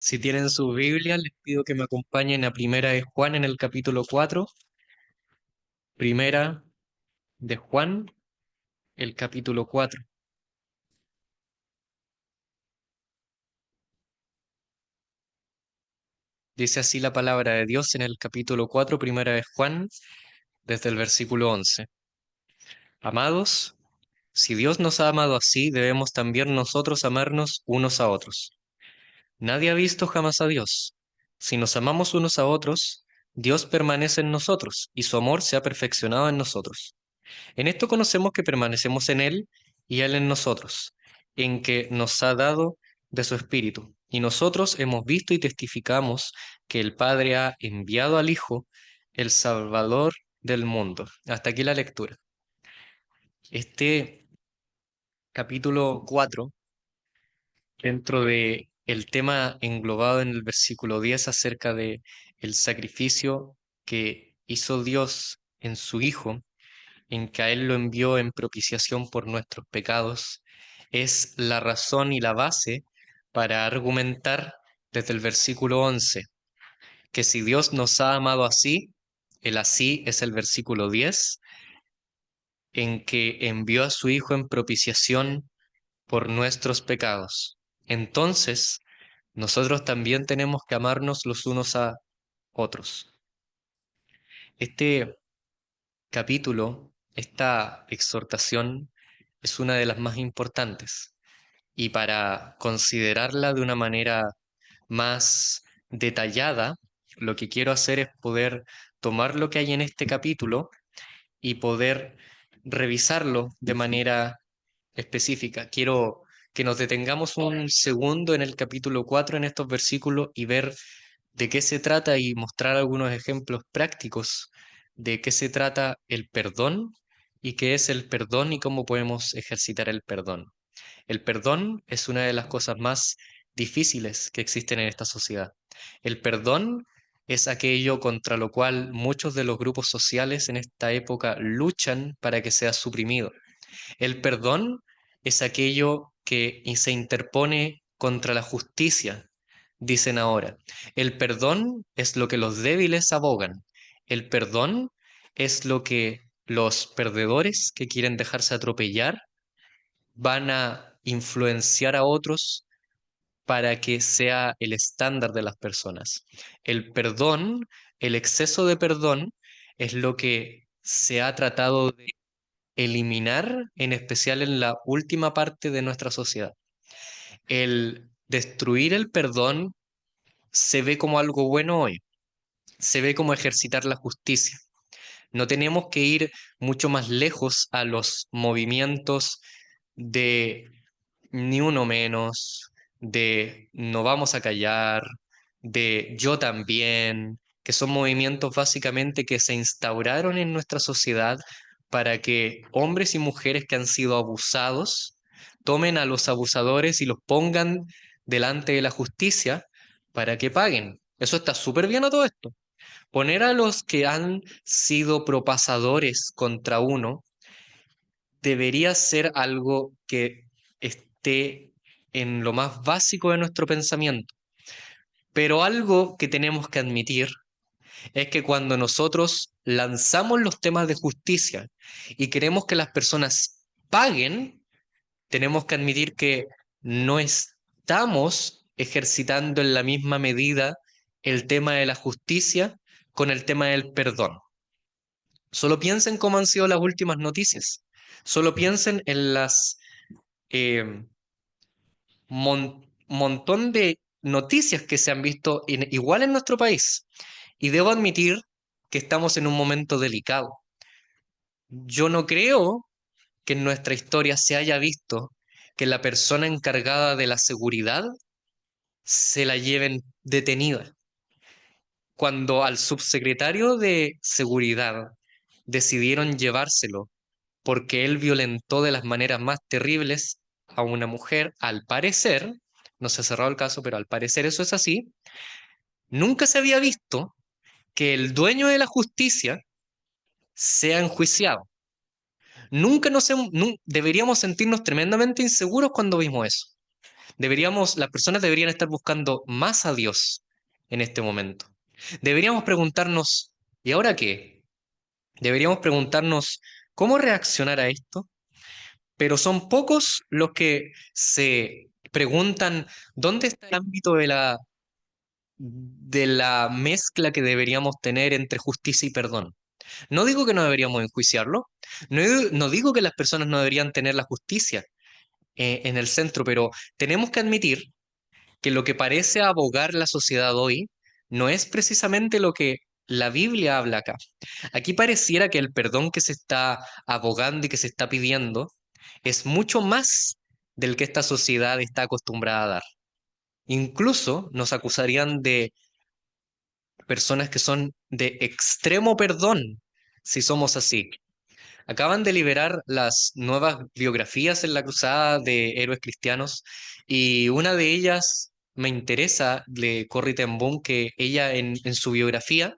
Si tienen su Biblia, les pido que me acompañen a Primera de Juan en el capítulo 4. Primera de Juan, el capítulo 4. Dice así la palabra de Dios en el capítulo 4, Primera de Juan, desde el versículo 11. Amados, si Dios nos ha amado así, debemos también nosotros amarnos unos a otros. Nadie ha visto jamás a Dios. Si nos amamos unos a otros, Dios permanece en nosotros y su amor se ha perfeccionado en nosotros. En esto conocemos que permanecemos en Él y Él en nosotros, en que nos ha dado de su Espíritu. Y nosotros hemos visto y testificamos que el Padre ha enviado al Hijo, el Salvador del mundo. Hasta aquí la lectura. Este capítulo 4, dentro de el tema englobado en el versículo 10 acerca de el sacrificio que hizo Dios en su Hijo, en que a Él lo envió en propiciación por nuestros pecados, es la razón y la base para argumentar desde el versículo 11, que si Dios nos ha amado así, el así es el versículo 10, en que envió a su Hijo en propiciación por nuestros pecados. Entonces, nosotros también tenemos que amarnos los unos a otros. Este capítulo, esta exhortación, es una de las más importantes. Y para considerarla de una manera más detallada, lo que quiero hacer es poder tomar lo que hay en este capítulo y poder revisarlo de manera específica. Quiero que nos detengamos un segundo en el capítulo 4 en estos versículos, y ver de qué se trata y mostrar algunos ejemplos prácticos de qué se trata el perdón y qué es el perdón y cómo podemos ejercitar el perdón. El perdón es una de las cosas más difíciles que existen en esta sociedad. El perdón es aquello contra lo cual muchos de los grupos sociales en esta época luchan para que sea suprimido. El perdón es aquello que se interpone contra la justicia, dicen ahora. El perdón es lo que los débiles abogan. El perdón es lo que los perdedores que quieren dejarse atropellar van a influenciar a otros para que sea el estándar de las personas. El perdón, el exceso de perdón, es lo que se ha tratado de eliminar, en especial en la última parte de nuestra sociedad. El destruir el perdón se ve como algo bueno hoy, se ve como ejercitar la justicia. No tenemos que ir mucho más lejos a los movimientos de ni uno menos, de no vamos a callar, de yo también, que son movimientos básicamente que se instauraron en nuestra sociedad para que hombres y mujeres que han sido abusados tomen a los abusadores y los pongan delante de la justicia para que paguen. Eso está súper bien a todo esto. Poner a los que han sido propasadores contra uno debería ser algo que esté en lo más básico de nuestro pensamiento. Pero algo que tenemos que admitir es que cuando nosotros lanzamos los temas de justicia y queremos que las personas paguen, tenemos que admitir que no estamos ejercitando en la misma medida el tema de la justicia con el tema del perdón. Solo piensen cómo han sido las últimas noticias. Solo piensen en las eh, montón de noticias que se han visto igual en nuestro país. Y debo admitir que estamos en un momento delicado. Yo no creo que en nuestra historia se haya visto que la persona encargada de la seguridad se la lleven detenida. Cuando al subsecretario de seguridad decidieron llevárselo porque él violentó de las maneras más terribles a una mujer, al parecer, no se ha cerrado el caso, pero al parecer eso es así, nunca se había visto que el dueño de la justicia sea enjuiciado. Nunca deberíamos sentirnos tremendamente inseguros cuando vimos eso. Las personas deberían estar buscando más a Dios en este momento. Deberíamos preguntarnos, ¿y ahora qué? Deberíamos preguntarnos cómo reaccionar a esto, pero son pocos los que se preguntan dónde está el ámbito de la mezcla que deberíamos tener entre justicia y perdón. No digo que no deberíamos enjuiciarlo, no digo que las personas no deberían tener la justicia en el centro, pero tenemos que admitir que lo que parece abogar la sociedad hoy no es precisamente lo que la Biblia habla acá. Aquí pareciera que el perdón que se está abogando y que se está pidiendo es mucho más del que esta sociedad está acostumbrada a dar. Incluso nos acusarían de personas que son de extremo perdón si somos así. Acaban de liberar las nuevas biografías en la cruzada de héroes cristianos y una de ellas me interesa, de Corrie ten Boom, que ella en su biografía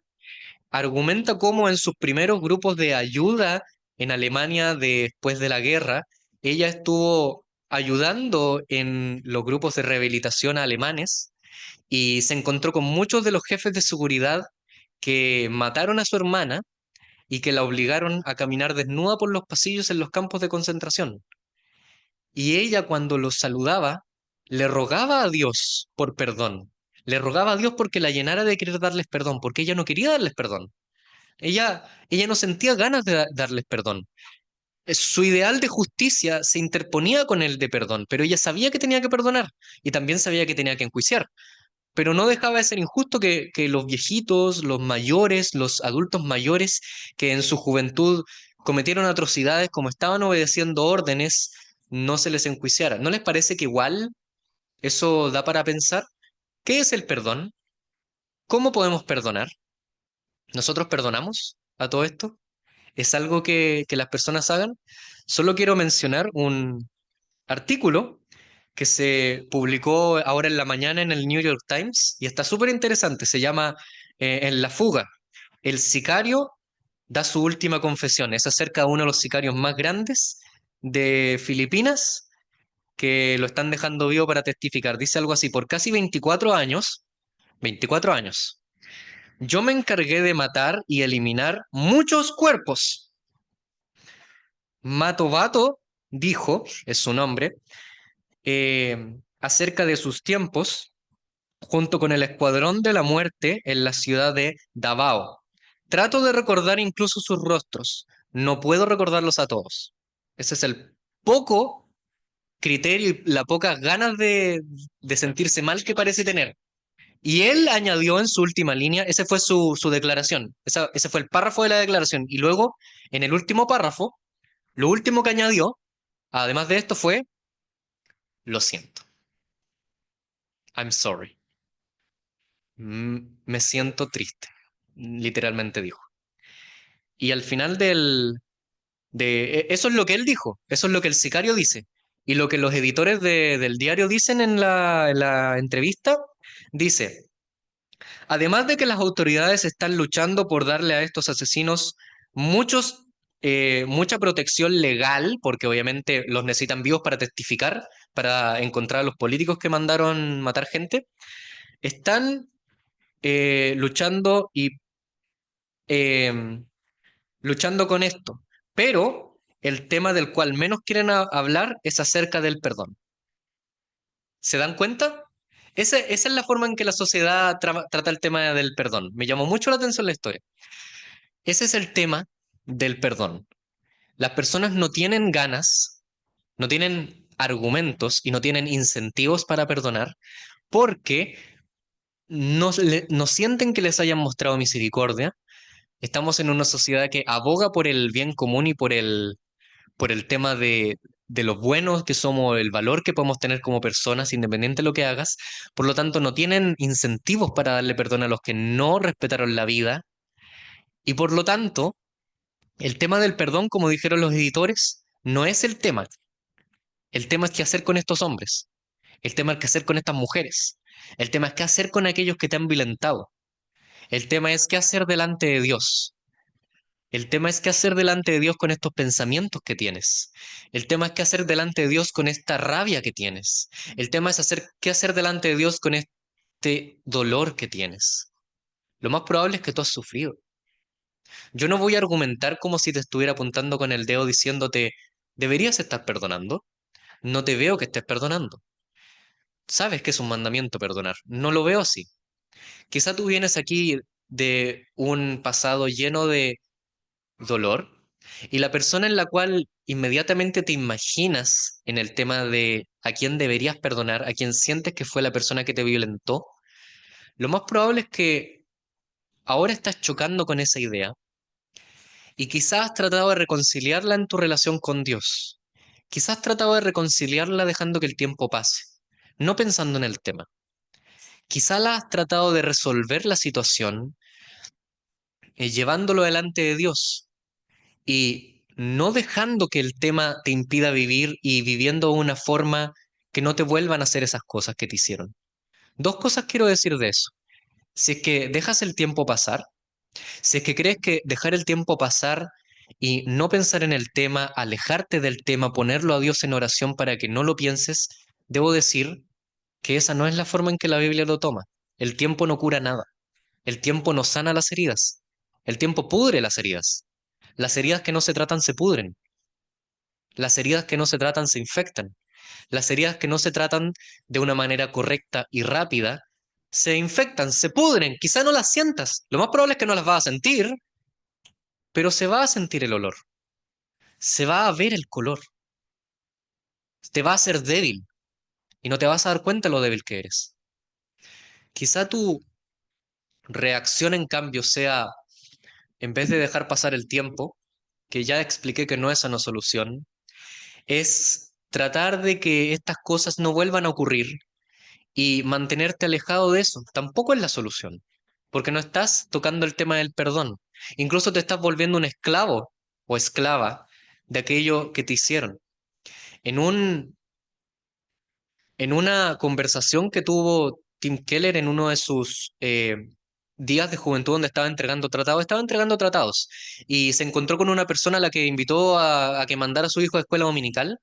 argumenta cómo en sus primeros grupos de ayuda en Alemania después de la guerra, ella estuvo ayudando en los grupos de rehabilitación alemanes y se encontró con muchos de los jefes de seguridad que mataron a su hermana y que la obligaron a caminar desnuda por los pasillos en los campos de concentración. Y ella cuando los saludaba, le rogaba a Dios por perdón. Le rogaba a Dios porque la llenara de querer darles perdón, porque ella no quería darles perdón. Ella no sentía ganas de darles perdón. Su ideal de justicia se interponía con el de perdón, pero ella sabía que tenía que perdonar y también sabía que tenía que enjuiciar. Pero no dejaba de ser injusto que los viejitos, los mayores, los adultos mayores que en su juventud cometieron atrocidades como estaban obedeciendo órdenes, no se les enjuiciara. ¿No les parece que igual eso da para pensar? ¿Qué es el perdón? ¿Cómo podemos perdonar? ¿Nosotros perdonamos a todo esto? ¿Es algo que las personas hagan? Solo quiero mencionar un artículo que se publicó ahora en la mañana en el New York Times y está súper interesante. Se llama En la fuga. El sicario da su última confesión. Es acerca de uno de los sicarios más grandes de Filipinas que lo están dejando vivo para testificar. Dice algo así, por casi 24 años, yo me encargué de matar y eliminar muchos cuerpos. Matobato dijo, es su nombre, acerca de sus tiempos junto con el Escuadrón de la Muerte en la ciudad de Davao. Trato de recordar incluso sus rostros. No puedo recordarlos a todos. Ese es el poco criterio y la pocas ganas de sentirse mal que parece tener. Y él añadió en su última línea, ese fue su declaración, ese fue el párrafo de la declaración. Y luego, en el último párrafo, lo último que añadió, además de esto, fue, lo siento, I'm sorry. Me siento triste, literalmente dijo. Y al final eso es lo que él dijo, eso es lo que el sicario dice. Y lo que los editores del diario dicen en la entrevista, dice, además de que las autoridades están luchando por darle a estos asesinos mucha protección legal, porque obviamente los necesitan vivos para testificar, para encontrar a los políticos que mandaron matar gente, están luchando y em, luchando con esto. Pero el tema del cual menos quieren hablar es acerca del perdón. ¿Se dan cuenta? Esa es la forma en que la sociedad trata el tema del perdón. Me llamó mucho la atención la historia. Ese es el tema del perdón. Las personas no tienen ganas, no tienen argumentos y no tienen incentivos para perdonar porque no sienten que les hayan mostrado misericordia. Estamos en una sociedad que aboga por el bien común y por el tema de lo buenos que somos, el valor que podemos tener como personas, independiente de lo que hagas. Por lo tanto, no tienen incentivos para darle perdón a los que no respetaron la vida. Y por lo tanto, el tema del perdón, como dijeron los editores, no es el tema. El tema es qué hacer con estos hombres. El tema es qué hacer con estas mujeres. El tema es qué hacer con aquellos que te han violentado. El tema es qué hacer delante de Dios. El tema es qué hacer delante de Dios con estos pensamientos que tienes. El tema es qué hacer delante de Dios con esta rabia que tienes. El tema es qué hacer delante de Dios con este dolor que tienes. Lo más probable es que tú has sufrido. Yo no voy a argumentar como si te estuviera apuntando con el dedo diciéndote, deberías estar perdonando. No te veo que estés perdonando. Sabes que es un mandamiento perdonar. No lo veo así. Quizá tú vienes aquí de un pasado lleno de dolor y la persona en la cual inmediatamente te imaginas en el tema de a quién deberías perdonar, a quien sientes que fue la persona que te violentó, lo más probable es que ahora estás chocando con esa idea y quizás has tratado de reconciliarla en tu relación con Dios. Quizás has tratado de reconciliarla dejando que el tiempo pase, no pensando en el tema. Quizás la has tratado de resolver la situación llevándolo delante de Dios y no dejando que el tema te impida vivir y viviendo de una forma que no te vuelvan a hacer esas cosas que te hicieron. Dos cosas quiero decir de eso. Si es que dejas el tiempo pasar, si es que crees que dejar el tiempo pasar y no pensar en el tema, alejarte del tema, ponerlo a Dios en oración para que no lo pienses, debo decir que esa no es la forma en que la Biblia lo toma. El tiempo no cura nada. El tiempo no sana las heridas. El tiempo pudre las heridas. Las heridas que no se tratan se pudren. Las heridas que no se tratan se infectan. Las heridas que no se tratan de una manera correcta y rápida se infectan, se pudren. Quizá no las sientas. Lo más probable es que no las vas a sentir, pero se va a sentir el olor. Se va a ver el color. Te va a hacer débil y no te vas a dar cuenta de lo débil que eres. Quizá tu reacción, en cambio, sea, en vez de dejar pasar el tiempo, que ya expliqué que no es una solución, es tratar de que estas cosas no vuelvan a ocurrir y mantenerte alejado de eso. Tampoco es la solución, porque no estás tocando el tema del perdón. Incluso te estás volviendo un esclavo o esclava de aquello que te hicieron. En en una conversación que tuvo Tim Keller en uno de sus días de juventud donde estaba entregando tratados y se encontró con una persona a la que invitó a que mandara a su hijo a escuela dominical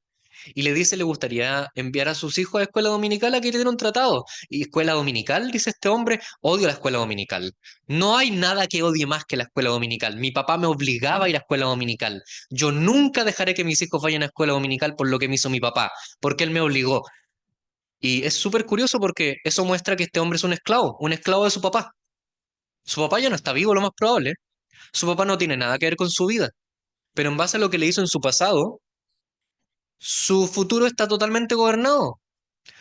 y le dice le gustaría enviar a sus hijos a escuela dominical a que tienen un tratado. Y escuela dominical, dice este hombre, odio la escuela dominical. No hay nada que odie más que la escuela dominical. Mi papá me obligaba a ir a escuela dominical. Yo nunca dejaré que mis hijos vayan a escuela dominical por lo que me hizo mi papá, porque él me obligó. Y es súper curioso porque eso muestra que este hombre es un esclavo de su papá. Su papá ya no está vivo, lo más probable. Su papá no tiene nada que ver con su vida. Pero en base a lo que le hizo en su pasado, su futuro está totalmente gobernado.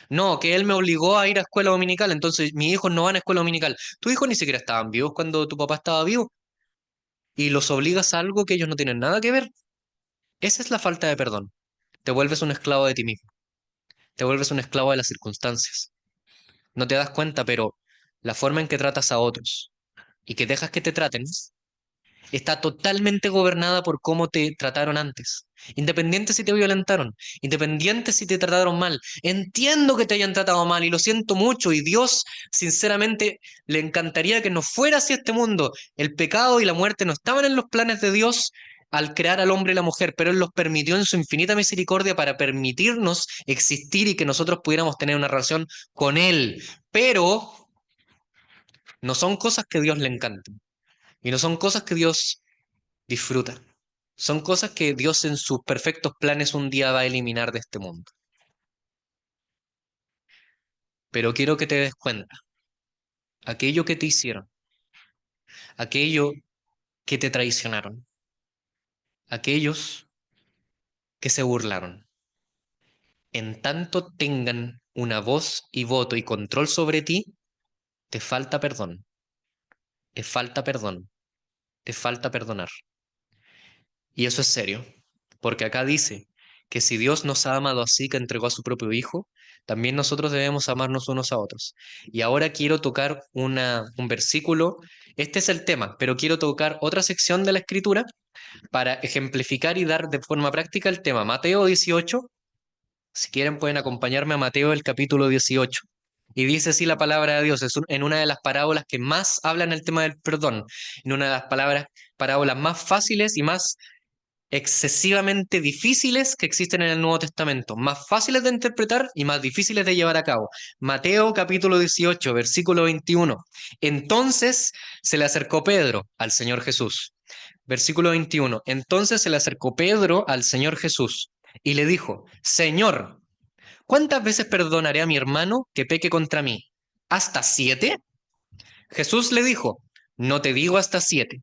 No, que él me obligó a ir a escuela dominical, entonces mis hijos no van a escuela dominical. Tus hijos ni siquiera estaban vivos cuando tu papá estaba vivo y los obligas a algo que ellos no tienen nada que ver. Esa es la falta de perdón. Te vuelves un esclavo de ti mismo, te vuelves un esclavo de las circunstancias. No te das cuenta, pero la forma en que tratas a otros y que dejas que te traten está totalmente gobernada por cómo te trataron antes. Independiente si te violentaron, independiente si te trataron mal. Entiendo que te hayan tratado mal y lo siento mucho y Dios, sinceramente, le encantaría que no fuera así este mundo. El pecado y la muerte no estaban en los planes de Dios al crear al hombre y la mujer, pero Él los permitió en su infinita misericordia para permitirnos existir y que nosotros pudiéramos tener una relación con Él. Pero no son cosas que Dios le encanten y no son cosas que Dios disfruta. Son cosas que Dios en sus perfectos planes un día va a eliminar de este mundo. Pero quiero que te des cuenta, aquello que te hicieron, aquello que te traicionaron, aquellos que se burlaron, en tanto tengan una voz y voto y control sobre ti, te falta perdón, te falta perdón, te falta perdonar. Y eso es serio, porque acá dice que si Dios nos ha amado así que entregó a su propio Hijo, también nosotros debemos amarnos unos a otros. Y ahora quiero tocar un versículo, este es el tema, pero quiero tocar otra sección de la Escritura para ejemplificar y dar de forma práctica el tema. Mateo 18, si quieren pueden acompañarme a Mateo el capítulo 18. Y dice así la palabra de Dios, en una de las parábolas que más hablan el tema del perdón, en una de las parábolas más fáciles y más excesivamente difíciles que existen en el Nuevo Testamento, más fáciles de interpretar y más difíciles de llevar a cabo. Mateo capítulo 18, versículo 21. Entonces se le acercó Pedro al Señor Jesús. Versículo 21. Entonces se le acercó Pedro al Señor Jesús y le dijo, Señor, ¿cuántas veces perdonaré a mi hermano que peque contra mí? ¿Hasta 7? Jesús le dijo, no te digo hasta 7,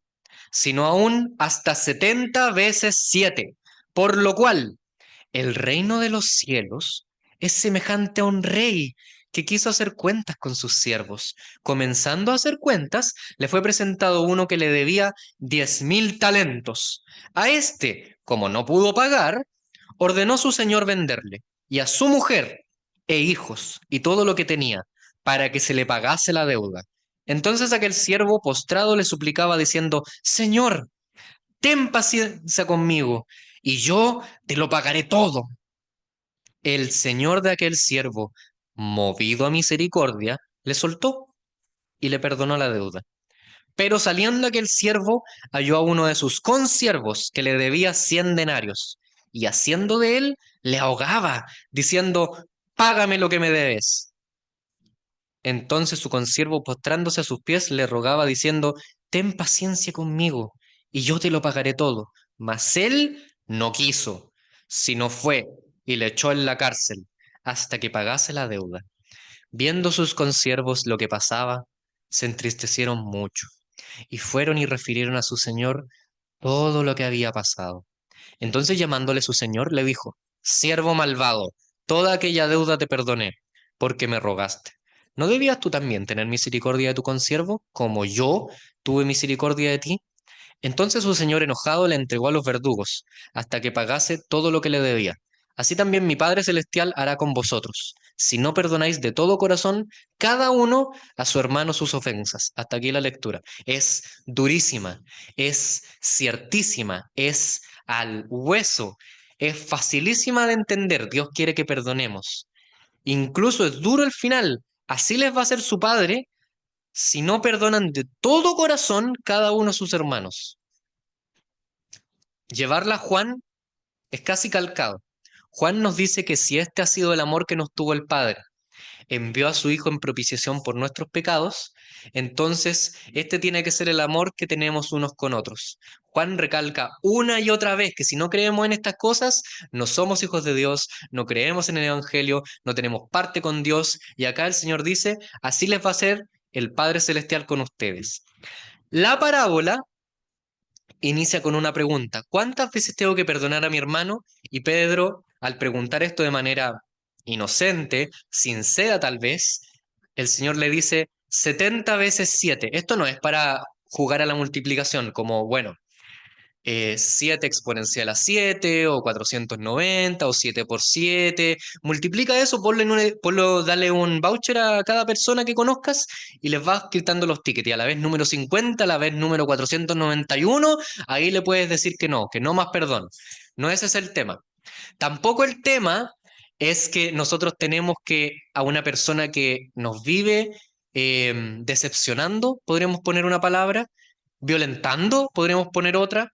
sino aún hasta 70 veces 7. Por lo cual, el reino de los cielos es semejante a un rey que quiso hacer cuentas con sus siervos. Comenzando a hacer cuentas, le fue presentado uno que le debía 10.000 talentos. A este, como no pudo pagar, ordenó su señor venderle, y a su mujer e hijos, y todo lo que tenía, para que se le pagase la deuda. Entonces aquel siervo postrado le suplicaba diciendo, Señor, ten paciencia conmigo, y yo te lo pagaré todo. El señor de aquel siervo, movido a misericordia, le soltó y le perdonó la deuda. Pero saliendo aquel siervo, halló a uno de sus consiervos que le debía 100 denarios, y haciendo de él, le ahogaba, diciendo, págame lo que me debes. Entonces su consiervo, postrándose a sus pies, le rogaba, diciendo, ten paciencia conmigo, y yo te lo pagaré todo. Mas él no quiso, sino fue y le echó en la cárcel hasta que pagase la deuda. Viendo sus consiervos lo que pasaba, se entristecieron mucho, y fueron y refirieron a su señor todo lo que había pasado. Entonces llamándole su señor, le dijo, siervo malvado, toda aquella deuda te perdoné, porque me rogaste. ¿No debías tú también tener misericordia de tu consiervo, como yo tuve misericordia de ti? Entonces su señor enojado le entregó a los verdugos, hasta que pagase todo lo que le debía. Así también mi Padre Celestial hará con vosotros, si no perdonáis de todo corazón cada uno a su hermano sus ofensas. Hasta aquí la lectura. Es durísima, es ciertísima, es al hueso, es facilísima de entender. Dios quiere que perdonemos. Incluso es duro el final. Así les va a ser su Padre si no perdonan de todo corazón cada uno a sus hermanos. Llevarla a Juan es casi calcado. Juan nos dice que si este ha sido el amor que nos tuvo el Padre, envió a su Hijo en propiciación por nuestros pecados, entonces este tiene que ser el amor que tenemos unos con otros. Juan recalca una y otra vez que si no creemos en estas cosas, no somos hijos de Dios, no creemos en el Evangelio, no tenemos parte con Dios, y acá el Señor dice, así les va a ser el Padre Celestial con ustedes. La parábola inicia con una pregunta. ¿Cuántas veces tengo que perdonar a mi hermano? Y Pedro, al preguntar esto de manera inocente, sincera tal vez, el Señor le dice 70 veces 7. Esto no es para jugar a la multiplicación, como, bueno, 7 exponencial a 7 o 490 o 7 por 7. Multiplica eso, dale un voucher a cada persona que conozcas y les vas quitando los tickets. Y a la vez número 50, a la vez número 491, ahí le puedes decir que no más perdón. No ese es el tema. Tampoco el tema es que nosotros tenemos que a una persona que nos vive decepcionando, podríamos poner una palabra, violentando, podríamos poner otra,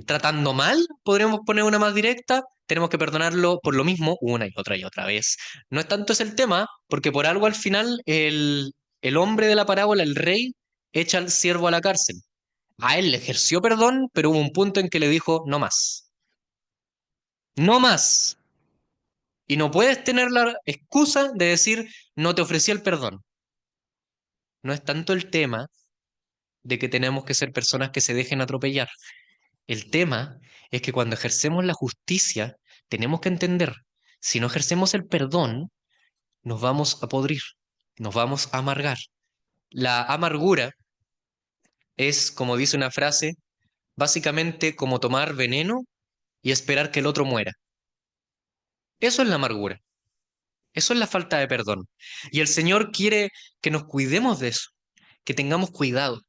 tratando mal, podríamos poner una más directa, tenemos que perdonarlo por lo mismo una y otra vez. No es tanto ese el tema, porque por algo al final el hombre de la parábola, el rey, echa al siervo a la cárcel. A él le ejerció perdón, pero hubo un punto en que le dijo, no más, no más. Y no puedes tener la excusa de decir, no te ofrecí el perdón. No es tanto el tema de que tenemos que ser personas que se dejen atropellar. El tema es que cuando ejercemos la justicia, tenemos que entender, si no ejercemos el perdón, nos vamos a podrir, nos vamos a amargar. La amargura es, como dice una frase, básicamente como tomar veneno y esperar que el otro muera. Eso es la amargura, eso es la falta de perdón. Y el Señor quiere que nos cuidemos de eso, que tengamos cuidado,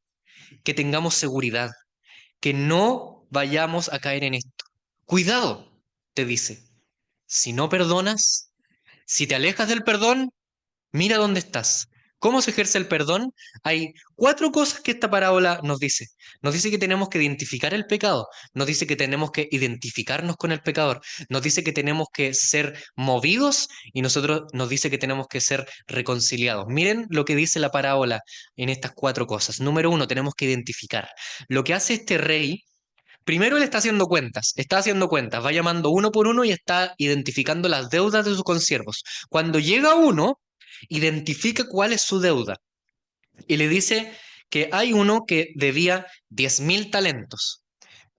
que tengamos seguridad, que no vayamos a caer en esto. Cuidado, te dice, si no perdonas, si te alejas del perdón, Mira dónde estás. ¿Cómo se ejerce el perdón? Hay cuatro cosas que esta parábola nos dice. Nos dice que tenemos que identificar el pecado, nos dice que tenemos que identificarnos con el pecador, nos dice que tenemos que ser movidos y nosotros nos dice que tenemos que ser reconciliados. Miren lo que dice la parábola en estas cuatro cosas. Número uno, tenemos que identificar. Lo que hace este rey. Primero él está haciendo cuentas, va llamando uno por uno y está identificando las deudas de sus consiervos. Cuando llega uno, identifica cuál es su deuda y le dice que hay uno que debía 10.000 talentos,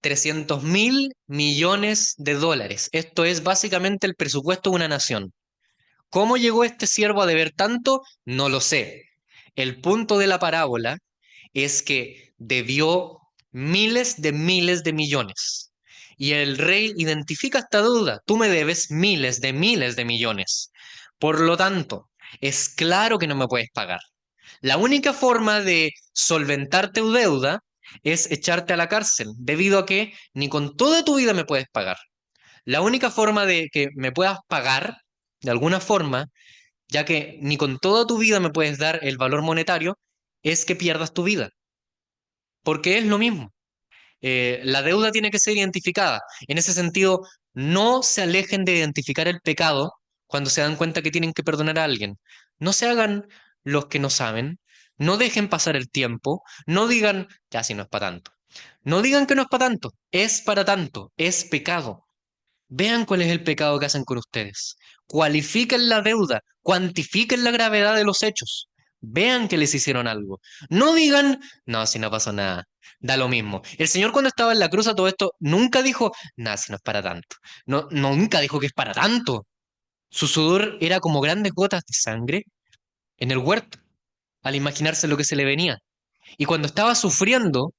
300.000 millones de dólares. Esto es básicamente el presupuesto de una nación. ¿Cómo llegó este siervo a deber tanto? No lo sé. El punto de la parábola es que debió miles de millones. Y el rey identifica esta deuda. Tú me debes miles de millones. Por lo tanto, es claro que no me puedes pagar. La única forma de solventar tu deuda es echarte a la cárcel, debido a que ni con toda tu vida me puedes pagar. La única forma de que me puedas pagar, de alguna forma, ya que ni con toda tu vida me puedes dar el valor monetario, es que pierdas tu vida, porque es lo mismo. La deuda tiene que ser identificada. En ese sentido, no se alejen de identificar el pecado cuando se dan cuenta que tienen que perdonar a alguien. No se hagan los que no saben, no dejen pasar el tiempo, no digan, ya si no es para tanto. No digan que no es para tanto, es para tanto, es pecado. Vean cuál es el pecado que hacen con ustedes. Cualifiquen la deuda, cuantifiquen la gravedad de los hechos. Vean que les hicieron algo. No digan, no, si no pasó nada, da lo mismo. El Señor cuando estaba en la cruz a todo esto, nunca dijo, nada, si no es para tanto. No, nunca dijo que es para tanto. Su sudor era como grandes gotas de sangre en el huerto, al imaginarse lo que se le venía. Y cuando estaba sufriendo,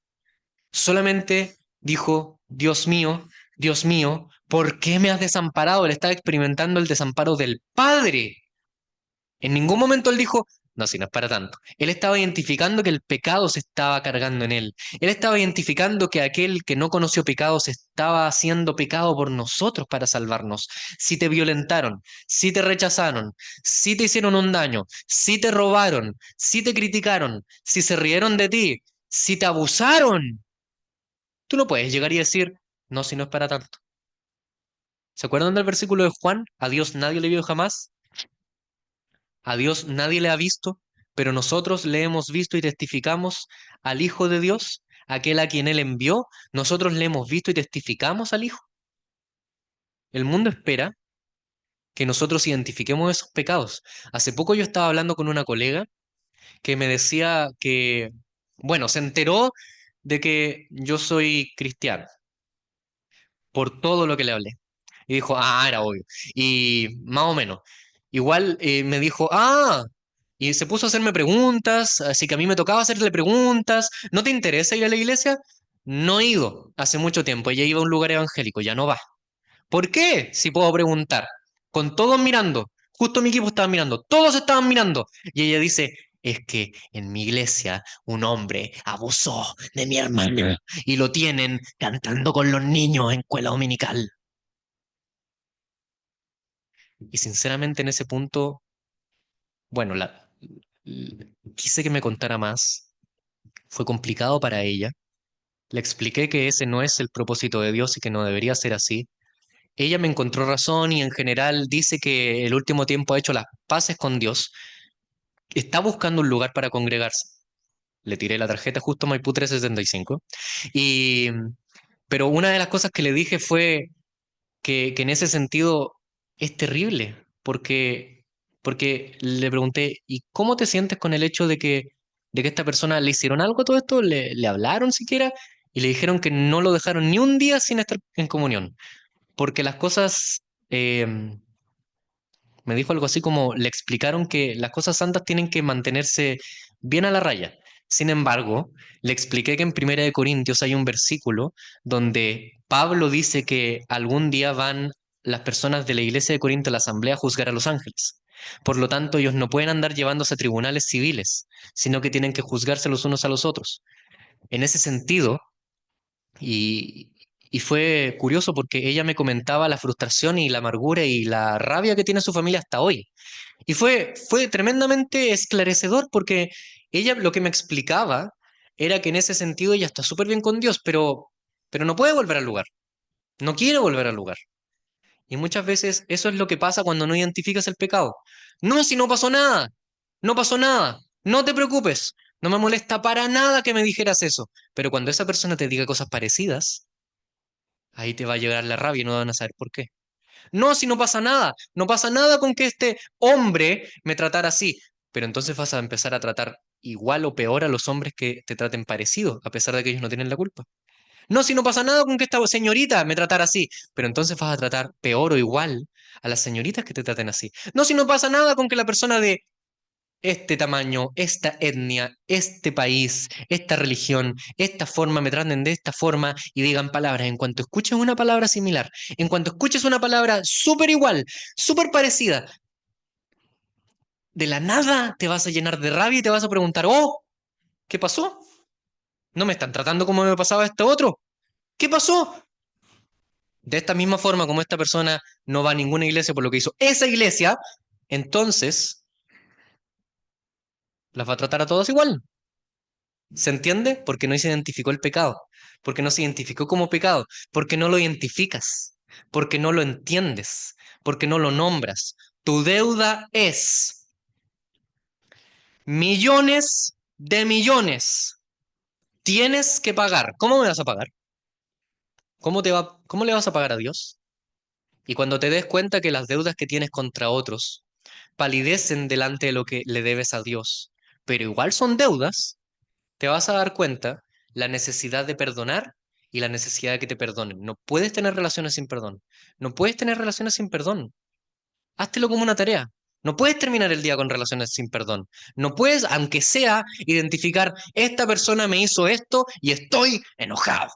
solamente dijo, Dios mío, ¿por qué me has desamparado? Él estaba experimentando el desamparo del Padre. En ningún momento él dijo, no, si no es para tanto. Él estaba identificando que el pecado se estaba cargando en él. Él estaba identificando que aquel que no conoció pecado se estaba haciendo pecado por nosotros para salvarnos. Si te violentaron, si te rechazaron, si te hicieron un daño, si te robaron, si te criticaron, si se rieron de ti, si te abusaron, tú no puedes llegar y decir, no, si no es para tanto. ¿Se acuerdan del versículo de Juan? A Dios nadie le vio jamás, a Dios nadie le ha visto, pero nosotros le hemos visto y testificamos al Hijo de Dios, aquel a quien Él envió, nosotros le hemos visto y testificamos al Hijo. El mundo espera que nosotros identifiquemos esos pecados. Hace poco yo estaba hablando con una colega que me decía que, bueno, se enteró de que yo soy cristiano por todo lo que le hablé. Y dijo, ah, era obvio. Y más o menos. Igual me dijo, ah, y se puso a hacerme preguntas, así que a mí me tocaba hacerle preguntas. ¿No te interesa ir a la iglesia? No he ido hace mucho tiempo. Ella iba a un lugar evangélico, ya no va. ¿Por qué? Si puedo preguntar. Con todos mirando. Justo mi equipo estaba mirando. Todos estaban mirando. Y ella dice, es que en mi iglesia un hombre abusó de mi hermana y lo tienen cantando con los niños en escuela dominical. Y sinceramente en ese punto, bueno, quise que me contara más. Fue complicado para ella. Le expliqué que ese no es el propósito de Dios y que no debería ser así. Ella me encontró razón y en general dice que el último tiempo ha hecho las paces con Dios. Está buscando un lugar para congregarse. Le tiré la tarjeta justo a Maipú 375. Y, pero una de las cosas que le dije fue que en ese sentido es terrible, porque le pregunté, ¿y cómo te sientes con el hecho de que esta persona le hicieron algo a todo esto? ¿Le hablaron siquiera? Y le dijeron que no lo dejaron ni un día sin estar en comunión, porque las cosas, me dijo algo así como, le explicaron que las cosas santas tienen que mantenerse bien a la raya. Sin embargo, le expliqué que en Primera de Corintios hay un versículo donde Pablo dice que algún día van las personas de la iglesia de Corinto a la asamblea a juzgar a los ángeles. Por lo tanto, ellos no pueden andar llevándose a tribunales civiles, sino que tienen que juzgarse los unos a los otros. En ese sentido, y, Y fue curioso porque ella me comentaba la frustración y la amargura y la rabia que tiene su familia hasta hoy. Y fue tremendamente esclarecedor porque ella lo que me explicaba era que en ese sentido ella está súper bien con Dios, pero no puede volver al lugar, no quiere volver al lugar. Y muchas veces eso es lo que pasa cuando no identificas el pecado. No, si no pasó nada, no pasó nada, no te preocupes, no me molesta para nada que me dijeras eso. Pero cuando esa persona te diga cosas parecidas, ahí te va a llegar la rabia y no van a saber por qué. No, si no pasa nada, no pasa nada con que este hombre me tratara así. Pero entonces vas a empezar a tratar igual o peor a los hombres que te traten parecido, a pesar de que ellos no tienen la culpa. No, si no pasa nada con que esta señorita me tratara así, pero entonces vas a tratar peor o igual a las señoritas que te traten así. No, si no pasa nada con que la persona de este tamaño, esta etnia, este país, esta religión, esta forma me traten de esta forma y digan palabras. En cuanto escuches una palabra similar, en cuanto escuches una palabra súper igual, súper parecida, de la nada te vas a llenar de rabia y te vas a preguntar, oh, ¿qué pasó? ¿No me están tratando como me pasaba este otro? ¿Qué pasó? De esta misma forma como esta persona no va a ninguna iglesia por lo que hizo esa iglesia, entonces las va a tratar a todas igual. ¿Se entiende? Porque no se identificó el pecado, porque no se identificó como pecado, porque no lo identificas, porque no lo entiendes, porque no lo nombras. Tu deuda es millones de millones. Tienes que pagar. ¿Cómo me vas a pagar? ¿Cómo le vas a pagar a Dios? Y cuando te des cuenta que las deudas que tienes contra otros palidecen delante de lo que le debes a Dios, pero igual son deudas, te vas a dar cuenta la necesidad de perdonar y la necesidad de que te perdonen. No puedes tener relaciones sin perdón. No puedes tener relaciones sin perdón. Háztelo como una tarea. No puedes terminar el día con relaciones sin perdón. No puedes, aunque sea, identificar, esta persona me hizo esto y estoy enojado.